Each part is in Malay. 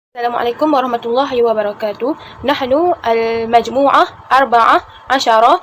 Assalamualaikum warahmatullahi wabarakatuh. Nahnu al-majmu'ah 14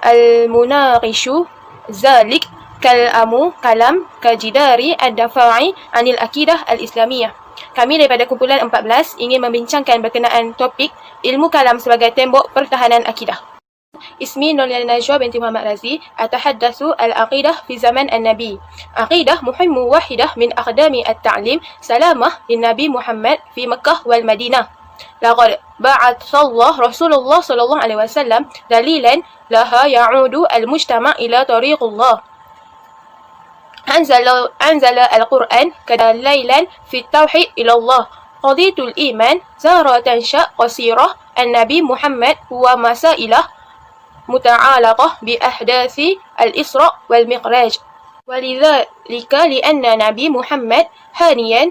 al-munaqishu zalik kalamu kalam kajidari ad-dafa'i anil akidah al-islamiyah. Kami daripada kumpulan 14 ingin membincangkan berkenaan topik ilmu kalam sebagai tembok pertahanan akidah. اسمي نوريا نجوى بنت محمد رازي. أتحدث العقيدة في زمن النبي. عقيدة مهم واحدة من أقدام التعليم سلامة للنبي محمد في مكة والمدينة. لقد بعث الله رسول الله صلى الله عليه وسلم دليلا لها يعود المجتمع إلى طريق الله. أنزل القرآن كدليلا في التوحيد إلى الله. قضية الإيمان زارة تنشأ قصيرة النبي محمد هو مسائله متعلقة بأحداث الإسراء والمعراج، ولذلك لأن نبي محمد هانيا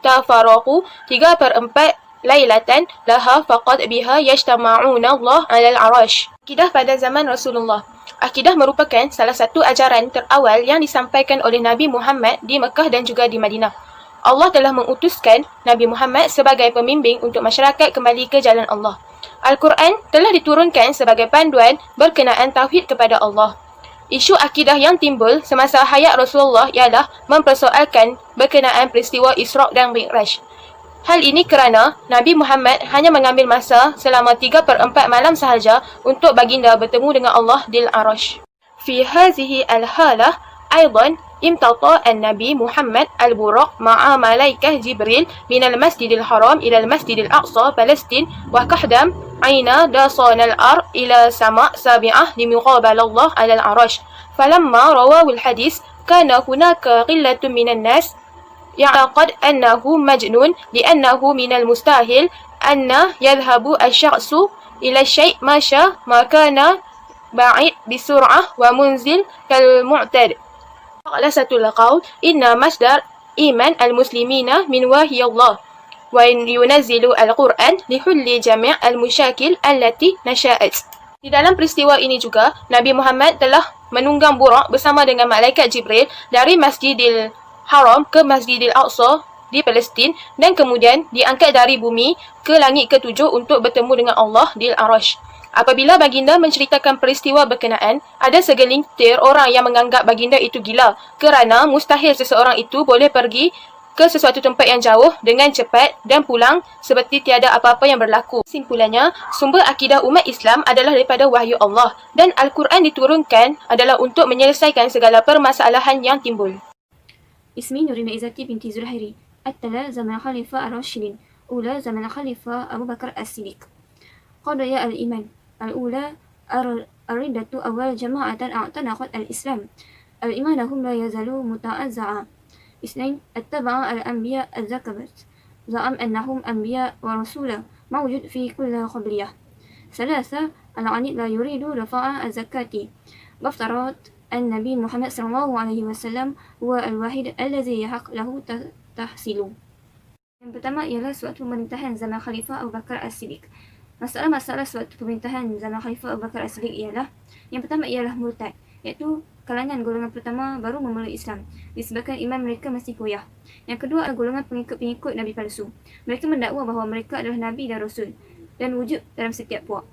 تفرق 3/4 ليلة لها فقط بها يجتمعون الله على العرش. Akidah pada zaman Rasulullah. Akidah merupakan salah satu ajaran terawal yang disampaikan oleh Nabi Muhammad di Mekah dan juga di Madinah. Allah telah mengutuskan Nabi Muhammad sebagai pembimbing untuk masyarakat kembali ke jalan Allah. Al-Quran telah diturunkan sebagai panduan berkenaan tauhid kepada Allah. Isu akidah yang timbul semasa hayat Rasulullah ialah mempersoalkan berkenaan peristiwa Isra' dan Mi'raj. Hal ini kerana Nabi Muhammad hanya mengambil masa selama 3/4 malam sahaja untuk baginda bertemu dengan Allah di Al-Arash. Fi hazihi al-halah أيضا امتطى النبي محمد البراق مع ملائكة جبريل من المسجد الحرام إلى المسجد الأقصى فلسطين وكحدم عين داصان الأرض إلى سماء سابعة لمقابل الله على العرش. فلما رواه الحديث كان هناك قلة من الناس يعتقد أنه مجنون لأنه من المستحيل أن يذهب الشخص إلى الشيء ما شاء ما كان بعيد بسرعة ومنزل كالمعتاد. خلاصة القول إن مصدر إيمان المسلمين من وحي الله وينزل القرآن لحل جميع المشاكل التي نشأت. Di dalam peristiwa ini juga, Nabi Muhammad telah menunggang burak bersama dengan malaikat Jibril dari Masjidil Haram ke Masjidil Aqsa di Palestin dan kemudian diangkat dari bumi ke langit ketujuh untuk bertemu dengan Allah di Al-Arash. Apabila baginda menceritakan peristiwa berkenaan, ada segelintir orang yang menganggap baginda itu gila kerana mustahil seseorang itu boleh pergi ke sesuatu tempat yang jauh dengan cepat dan pulang seperti tiada apa-apa yang berlaku. Simpulannya, sumber akidah umat Islam adalah daripada wahyu Allah dan Al-Quran diturunkan adalah untuk menyelesaikan segala permasalahan yang timbul. اسمي نورين إزاتي بنت زرهيري. التلا زمن خليفة الراشدين. أولى زمن خليفة أبو بكر الصديق. قضايا الإيمان الأولى الردة أول جماعة اعتنقت الإسلام. الإيمان هم لا يزالوا متأزعا. 2 اتبع الأنبياء الزكبت زعم أنهم أنبياء ورسولا موجود في كل قبلية. 3 العنيد لا يريد رفع الزكاة وافترض النبي محمد صلى الله عليه وسلم هو الوحيد الذي يحق له تحصيله. Yang pertama ialah suatu pemerintahan zaman Khalifah Abu Bakar As-Siddiq. Masalah-masalah suatu pemerintahan zaman Khalifah Abu Bakar As-Siddiq ialah, yang pertama ialah murtad, iaitu kalangan golongan pertama baru memeluk Islam disebabkan iman mereka masih koyah. Yang kedua adalah golongan pengikut-pengikut Nabi palsu. Mereka mendakwa bahawa mereka adalah Nabi dan Rasul dan wujud dalam setiap puak.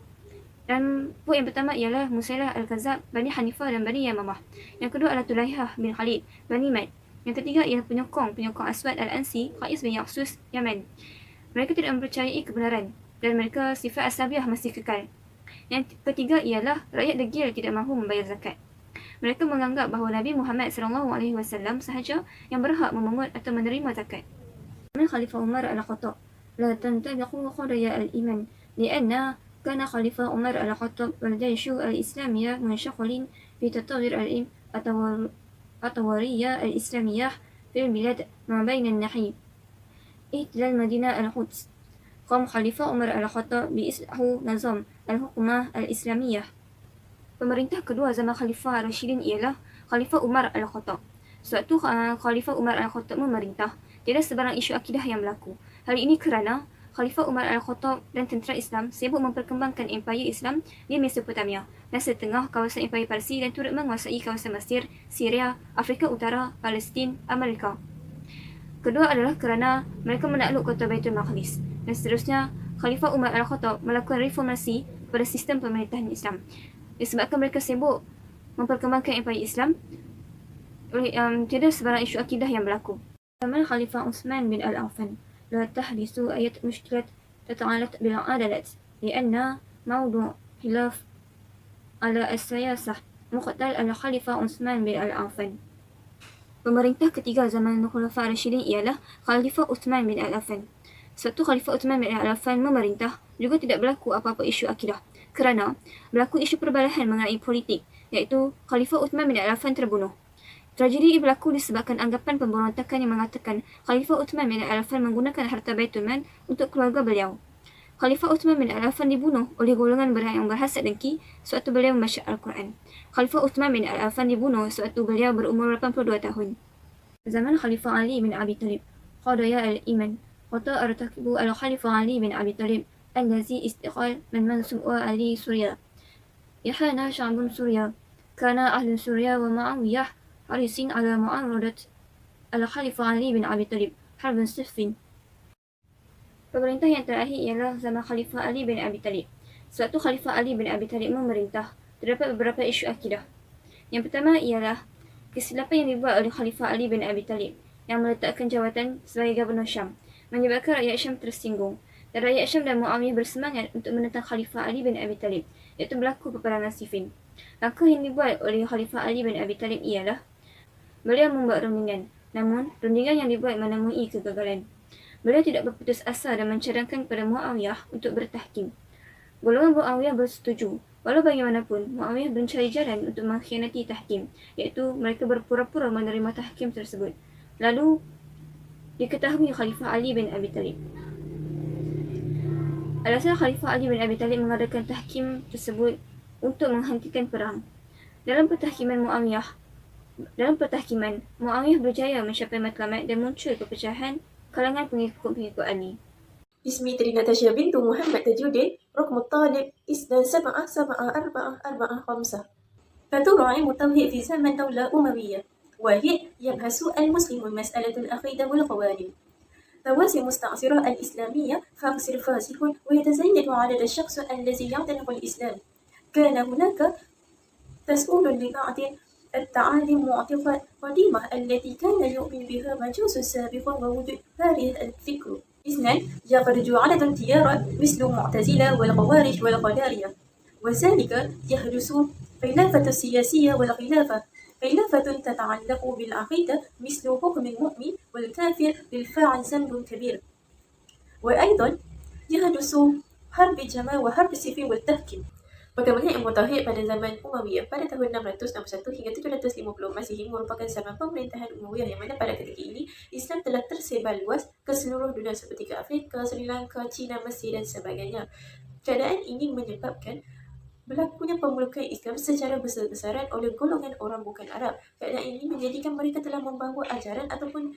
Dan puak yang pertama ialah Musailah Al-Kazab, Bani Hanifah dan Bani Yamamah. Yang kedua adalah Tulaihah bin Khalid, Bani Mad. Yang ketiga ialah penyokong Aswad Al-Ansi, Qais bin Yaqsus, Yaman. Mereka tidak mempercayai kebenaran dan mereka sifat asabiah masih kekal. Yang ketiga ialah rakyat degil tidak mahu membayar zakat. Mereka menganggap bahawa Nabi Muhammad SAW sahaja yang berhak memungut atau menerima zakat. من خليفة عمر الخطاب لا تنطبق قضايا الإيمان لأن كان خليفة عمر الخطاب والجيش الإسلامي منشغل في تطوير العلم الطورية الإسلامية في البلاد ما بين الناحية. إحدى المدينة القدس قام خليفة عمر الخطاب بإصلاح نظام الحكومة الإسلامية. Pemerintah kedua zaman Khalifah Rashidin ialah Khalifah Umar Al-Khattab. Sewaktu Khalifah Umar Al-Khattab memerintah, tiada sebarang isu akidah yang berlaku. Hal ini kerana Khalifah Umar Al-Khattab dan tentera Islam sibuk memperkembangkan empayar Islam di Mesopotamia, Mesir Tengah, kawasan empayar Parsi dan turut menguasai kawasan Mesir, Syria, Afrika Utara, Palestin, Amerika. Kedua adalah kerana mereka menakluk kota Baitul Maqdis. Dan seterusnya, Khalifah Umar Al-Khattab melakukan reformasi pada sistem pemerintahan Islam. Disebabkan mereka sibuk memperkembangkan empayar Islam, tiada sebarang isu akidah yang berlaku. Zaman Khalifah Uthman bin Al-Affan, لا تحدث أي مشكلة تتعلق بالعدالة لأن موضوع خلاف على السياسة مقتل الخليفة عثمان bin Al-Affan. Pemerintah ketiga zaman Khulafa Rashidin ialah Khalifah Uthman bin Al-Affan. Sewaktu Khalifah Uthman bin Al-Affan memerintah, juga tidak berlaku apa-apa isu akidah kerana berlaku isu perbalahan mengenai politik, iaitu Khalifah Uthman bin Al-Affan terbunuh. Tragedi ini berlaku disebabkan anggapan pemberontakan yang mengatakan Khalifah Uthman bin Al-Affan menggunakan harta Baitul Mal untuk keluarga beliau. Khalifah Uthman bin Al-Affan dibunuh oleh golongan yang berhasad dengki sewaktu beliau membaca Al-Quran. Khalifah Uthman bin Al-Affan dibunuh sewaktu beliau berumur 82 tahun. Zaman Khalifah Ali bin Abi Talib, qadaya al-iman, qata artakibu al-Khalifah Ali bin Abi Talib, allazi istiqal min mansub Ali Suria. Yahana sya'bun Suria, kana ahli Suria wa Muawiyah harisin ala mu'aradat al-Khalifah Ali bin Abi Talib, harbun Siffin. Pemerintah yang terakhir ialah zaman Khalifah Ali bin Abi Talib. Sewaktu Khalifah Ali bin Abi Talib memerintah, terdapat beberapa isu akidah. Yang pertama ialah kesilapan yang dibuat oleh Khalifah Ali bin Abi Talib yang meletakkan jawatan sebagai Gubernur Syam, menyebabkan rakyat Syam tersinggung. Dan rakyat Syam dan Muawiyah bersemangat untuk menentang Khalifah Ali bin Abi Talib, iaitu berlaku peperangan Siffin. Langkah yang dibuat oleh Khalifah Ali bin Abi Talib ialah beliau membuat rundingan, namun rundingan yang dibuat menemui kegagalan. Beliau tidak berputus asa dan mencadangkan kepada Muawiyah untuk bertahkim. Golongan Muawiyah bersetuju, walau bagaimanapun Muawiyah mencari jalan untuk mengkhianati tahkim, iaitu mereka berpura-pura menerima tahkim tersebut. Lalu diketahui Khalifah Ali bin Abi Talib. Alasan Khalifah Ali bin Abi Talib mengadakan tahkim tersebut untuk menghentikan perang. Dalam pertahkiman, Muawiyah berjaya mencapai matlamat dan muncul perpecahan kalangan pengikut-pengikut Ali. اسمي تريناتاشا بنت محمد تاج الدين رقم الطالب 277445 فتراعي التوحيد في زمن دولة أموية وهي يبحث المسلمون مسألة العقيدة والقوانين تواسي مستعصرة الإسلامية فاقصر فاسق ويتزايد عدد الشخص الذي يعتنق الإسلام كان هناك تسؤول لبعض التعاليم معتقة قديمة التي كان يؤمن بها مجوس سابق ووجود بارية الفكر. إثنان يخرج عدد التيار مثل المعتزلة والخوارج والقدارية وذلك يحدث خلافة السياسية والخلافة تتعلق بالعقيدة مثل حكم المؤمن والكافر للفاعل ذنب كبير وأيضا يحدث حرب الجماع وحرب السيفين والتهكيم. Bagaimana Ilmu Tauhid pada zaman Umayyah pada tahun 661 hingga 750 Masihi merupakan zaman pemerintahan Umayyah yang mana pada ketika ini Islam telah tersebar luas ke seluruh dunia seperti ke Afrika, Sri Lanka, China, Mesir dan sebagainya. Keadaan ini menyebabkan berlakunya pemelukkan Islam secara besar-besaran oleh golongan orang bukan Arab. Keadaan ini menjadikan mereka telah membawa ajaran ataupun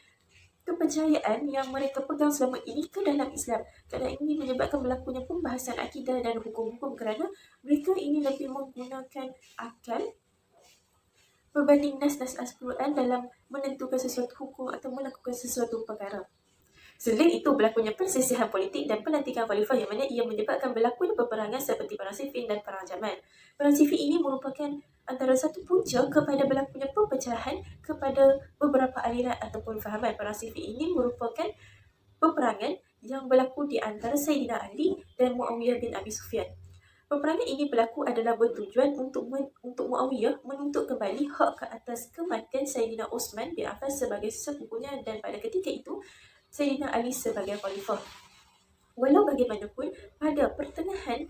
kepercayaan yang mereka pegang selama ini ke dalam Islam. Keadaan ini menyebabkan berlakunya pembahasan akidah dan hukum-hukum kerana mereka ini lebih menggunakan akal berbanding nas-nas Al-Quran dalam menentukan sesuatu hukum atau melakukan sesuatu perkara. Selain itu, berlakunya persisihan politik dan pelantikan khalifah yang mana ia menyebabkan berlakunya peperangan seperti Perang Siffin dan Perang Jamal. Perang Siffin ini merupakan antara satu punca kepada berlakunya perpecahan kepada beberapa aliran ataupun fahaman. Perang Siffin ini merupakan peperangan yang berlaku di antara Sayyidina Ali dan Muawiyah bin Abi Sufyan. Peperangan ini berlaku adalah bertujuan untuk Muawiyah menuntut kembali hak ke atas kematian Sayyidina Uthman bin Affan sebagai sepupunya dan pada ketika itu Sayyidina Ali sebagai khalifah. Walau bagaimanapun, pada pertengahan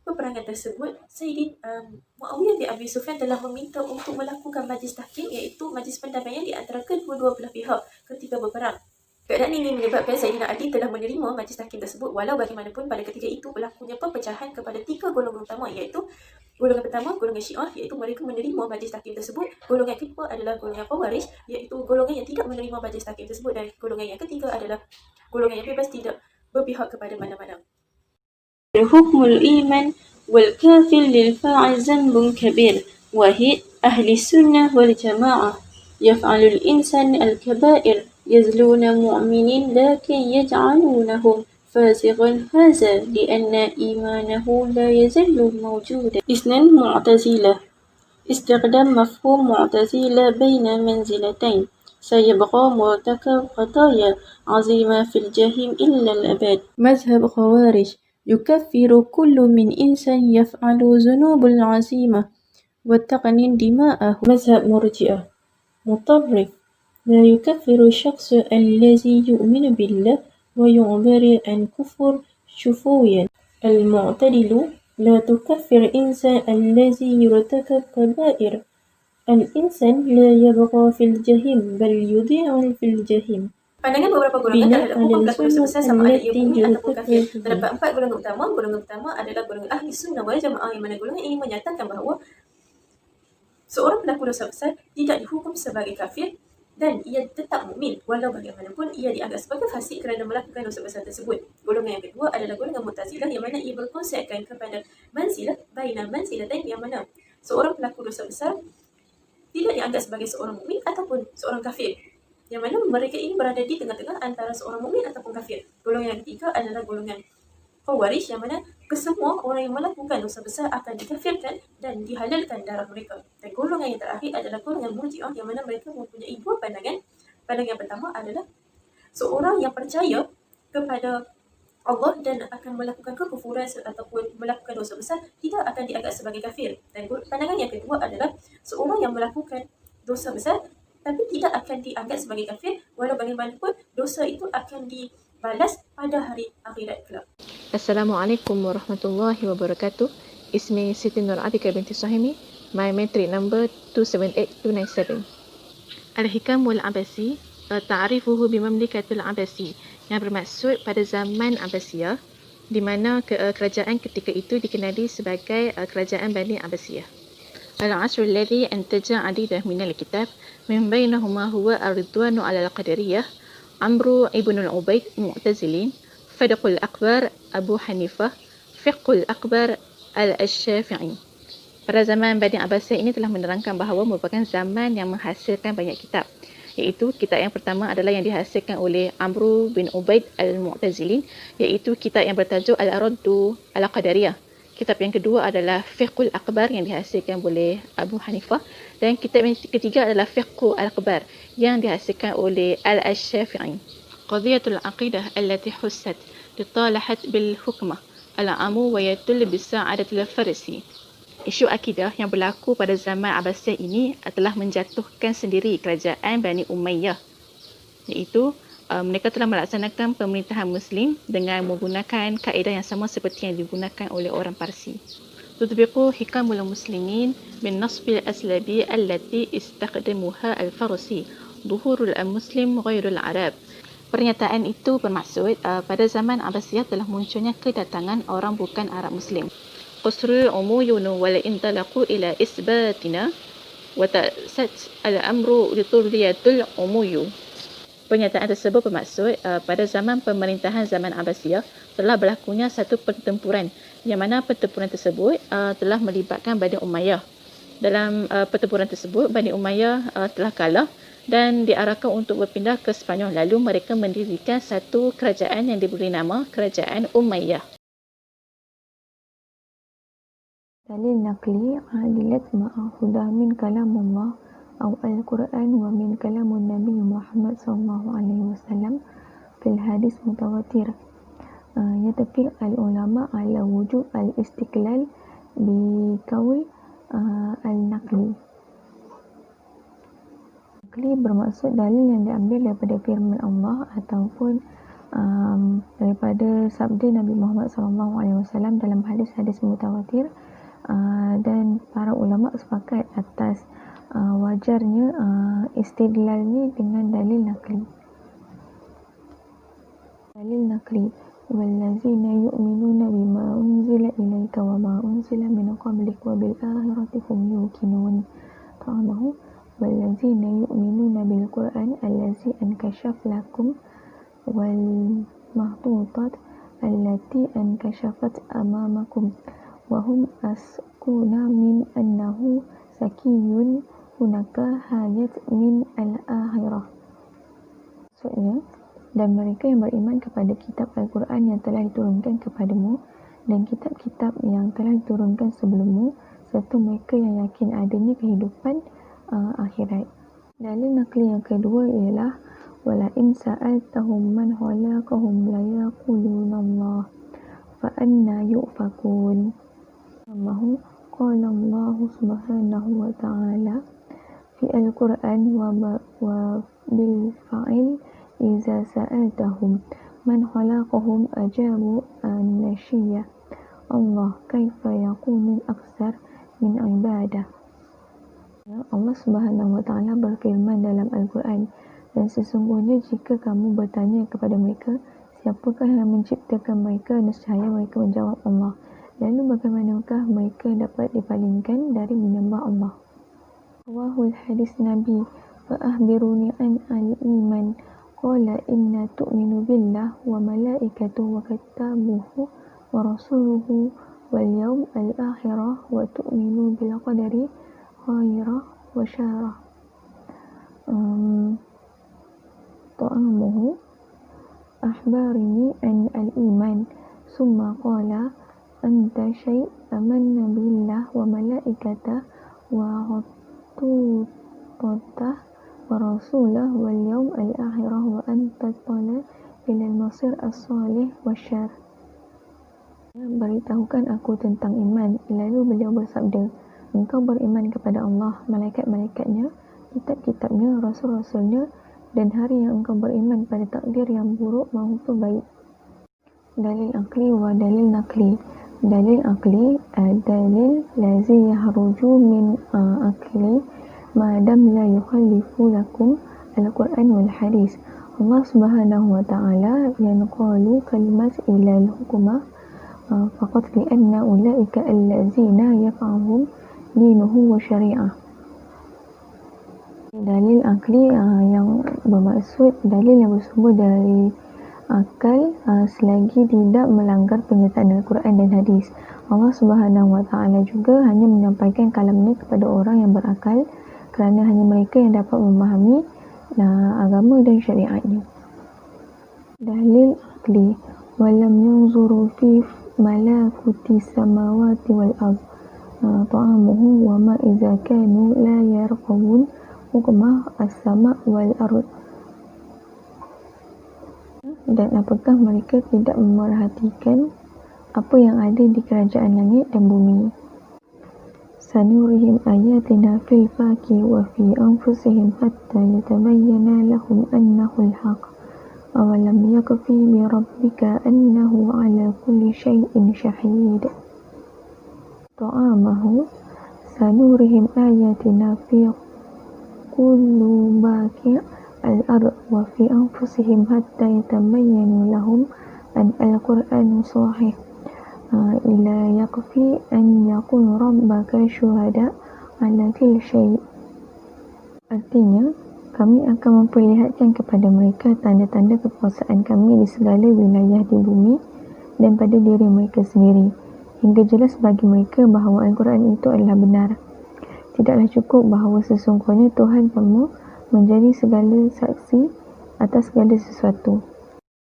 peperangan tersebut, Sayyidina Muawiyah bin Abi Sufyan telah meminta untuk melakukan majlis tahkim, iaitu majlis pendamaian di antara kedua-dua belah pihak ketika berperang. Keadaan ini menyebabkan Sayyidina Ali telah menerima majlis tahkim tersebut, walau bagaimanapun pada ketika itu berlakunya perpecahan kepada tiga golongan utama, iaitu golongan pertama, golongan Syiah, iaitu mereka menerima majlis tahkim tersebut. Golongan kedua adalah golongan Khawarij, iaitu golongan yang tidak menerima majlis tahkim tersebut. Dan golongan yang ketiga adalah golongan yang bebas, tidak berpihak kepada mana-mana. حكم الإيمان والكافر للفاعل ذنب كبير وهي أهل السنة والجماعة يفعل الإنسان الكبائر يزلون مؤمنين لكن يجعلونهم فاسقا هذا لأن إيمانه لا يزال موجودا. 2 معتزلة استخدام مفهوم معتزلة بين منزلتين سيبقى مرتكب خطايا عظيمة في الجحيم إلى الأبد. مذهب خوارج يكفر كل من إنسان يفعل ذنوب العظيمة وتقنين دماءه. مذهب مرجئة مطرف لا يكفر الشخص الذي يؤمن بالله ويعبر عن كفر شفويا. المعتدل لا تكفر إنسان الذي يرتكب كبائر. الإنسان لا يبقى في الجحيم بل يضيع في الجحيم. Pandangan beberapa golongan Bila terhadap hukum ada pelaku dosa besar sama ada ia التي mukmin ataupun kafir. يرتكب Terdapat 4 golongan utama. Golongan pertama adalah golongan ahli sunnah wal jamaah, yang mana golongan ini menyatakan bahawa seorang pelaku dosa besar tidak dihukum sebagai kafir dan ia tetap mukmin walau bagaimanapun ia dianggap sebagai fasik kerana melakukan dosa besar tersebut. Golongan yang kedua adalah golongan Mu'tazilah, yang mana ia berkonsepkan kepada manzilah baina manzilatain, yang mana seorang pelaku dosa besar tidak dianggap sebagai seorang mukmin ataupun seorang kafir, yang mana mereka ini berada di tengah-tengah antara seorang mukmin ataupun kafir. Golongan yang ketiga adalah golongan Khawarij, yang mana kesemua orang yang melakukan dosa besar akan dikafirkan dan dihalalkan darah mereka. Dan golongan yang terakhir adalah golongan Murji'ah, yang mana mereka mempunyai 2 pandangan. Pandangan pertama adalah seorang yang percaya kepada Allah dan akan melakukan kekufuran ataupun melakukan dosa besar tidak akan dianggap sebagai kafir. Dan pandangan yang kedua adalah seorang yang melakukan dosa besar tapi tidak akan dianggap sebagai kafir walau bagaimanapun dosa itu akan dibalas pada hari akhirat kelak. Assalamualaikum warahmatullahi wabarakatuh. Ismi Siti Nur Atika binti Sahimi. My matric number 278297. Al-Hikam wal-Abasi, ta'rifuhu bimamlikatul Abasi, yang bermaksud pada zaman Abbasiyah, di mana kerajaan ketika itu dikenali sebagai kerajaan Bani Abbasiyah. Al-Asr alladhi antaja adidah minal kitab min bainahuma huwa ar-ridwanu ala al-qadariyah, Amru ibn al-Ubaid Mu'tazilin, Fadqul Akbar Abu Hanifah, Fiqhul Akbar Al-Syafi'i. Pada zaman Bani Abbasiyah ini telah menerangkan bahawa merupakan zaman yang menghasilkan banyak kitab, iaitu kitab yang pertama adalah yang dihasilkan oleh Amru bin Ubaid Al-Mu'tazilin, iaitu kitab yang bertajuk Al-Raddu Al-Qadariyah. Kitab yang kedua adalah Fiqhul Akbar yang dihasilkan oleh Abu Hanifah, dan kitab yang ketiga adalah Fiqhul Akbar yang dihasilkan oleh Al-Syafi'i. Qadhiyatul aqidah allati hussat litalahat bil hukmah al-amu wa yatul bisa'adatil farsi. Isu akidah yang berlaku pada zaman Abbasiyah ini telah menjatuhkan sendiri kerajaan Bani Umayyah, iaitu mereka telah melaksanakan pemerintahan Muslim dengan menggunakan kaedah yang sama seperti yang digunakan oleh orang Parsi. Tudbiqu hikamul muslimin min nasbil aslabi allati istaqdamuha al-farsi dhuhurul muslim ghairul arab. Pernyataan itu bermaksud pada zaman Abbasiyah telah munculnya kedatangan orang bukan Arab Muslim. Qusrul umuyunu wal intalaqu ila isbatina wa ta'sat al-amru liturliyatul umuyu. Pernyataan tersebut bermaksud pada zaman pemerintahan zaman Abbasiyah telah berlakunya satu pertempuran, yang mana pertempuran tersebut telah melibatkan Bani Umayyah. Dalam pertempuran tersebut, Bani Umayyah telah kalah dan diarahkan untuk berpindah ke Sepanyol. Lalu mereka mendirikan satu kerajaan yang diberi nama Kerajaan Umayyah. Dalil naqli adilat ma'ahudah min kalamullah أو القرآن ومن كلام النبي محمد صلى الله عليه وسلم في الحديث متواتر. يتفق العلماء على وجوب الاستقلال بقول النقلي. Naqli bermaksud dalil yang diambil daripada firman Allah ataupun daripada sabda Nabi Muhammad SAW dalam hadis-hadis mutawatir, dan para ulama sepakat atas wajarnya istidlal ni dengan dalil naqli. Dalil naqli wallazina yu'minuna bima unzila ilaika wa ma unzila min qablik wa bil akhirati hum yuqinun. Ta'amahu wallazina yu'minuna bil qur'an allazi ankashaf lakum wal mahtutat allati ankashafat amamakum wa hum askuna min annahu sakiyun hunaka hayat min al-akhirah. Maksudnya, dan mereka yang beriman kepada kitab Al-Quran yang telah diturunkan kepadamu dan kitab-kitab yang telah diturunkan sebelummu, serta mereka yang yakin adanya kehidupan akhirat. Dalil nakli yang kedua ialah wala in sa'altahum man khalaqahum la yaquluna Allah fa anna yufakun. Mahu qala Allah subhanahu wa ta'ala fi al-Quran wa bil fa'il iza sa'altahum man khalaqahum ajabu an-nashiyah Allah kaifa yakunu aksar min ibadah. Allah subhanahu wa ta'ala berfirman dalam Al-Quran, dan sesungguhnya jika kamu bertanya kepada mereka siapakah yang menciptakan mereka, nescaya mereka menjawab Allah. Lalu bagaimanakah mereka dapat dipalingkan dari menyembah Allah? Wahul hadis Nabi fa akhbiruni an al-iman qala inna tu'minu billah wa malaikatuhu wa kitabuhu wa rasuluhu wal yawm al-akhirah wa tu'minu bil qadari khairah wa syarah. Ta'amuhu akhbarini an al-iman summa qala anta syai' amanna billah wa malaikatah wa kutubah wa rasulah wal yawm al-akhirah wa anta tala ilal masir as-salih wa syar. Beritahukan aku tentang iman. Lalu beliau bersabda, engkau beriman kepada Allah, malaikat-malaikatnya, kitab-kitabnya, rasul-rasulnya, dan hari yang engkau beriman pada takdir yang buruk maupun baik. Dalil akli wa dalil nakli. Dalil akli, dalil lazi yahruju min akli madam la yukhallifu lakum al-Quran wal hadis. Allah subhanahu wa ta'ala yanqalu kalimat ilal hukumah faqat lianna ulaika allazina yaf'ahum dinuhu wa syari'ah. Dalil akli yang bermaksud dalil yang bersumber dari akal selagi tidak melanggar penyataan Al-Quran dan hadis. Allah subhanahu wa ta'ala juga hanya menyampaikan kalamnya kepada orang yang berakal kerana hanya mereka yang dapat memahami agama dan syariatnya. Dalil akli walam yanzuru fi malakuti samawati wal ard ta'amuhu wa ma iza kanu la yarqabun hukmah as-sama' wal ard. Dan apakah mereka tidak memerhatikan apa yang ada di kerajaan langit dan bumi? Sanurihim ayatina fil faki wa fi anfusihim hatta yatabayyana lahum annahu al-haq. Awalam yakfi bi rabbika annahu ala kulli syai'in syahid. Ta'amahu sanurihim ayatina fi qulubaki al-ard wa fi anfusihim hatta yatabayyana lahum an al-Qur'anu sahih. Ila yakfi an yakun rabbaka syuhada ala kulli syai'. Artinya, kami akan memperlihatkan kepada mereka tanda-tanda kekuasaan kami di segala wilayah di bumi dan pada diri mereka sendiri, hingga jelas bagi mereka bahawa Al-Quran itu adalah benar. Tidaklah cukup bahawa sesungguhnya Tuhan kamu menjadi segala saksi atas segala sesuatu.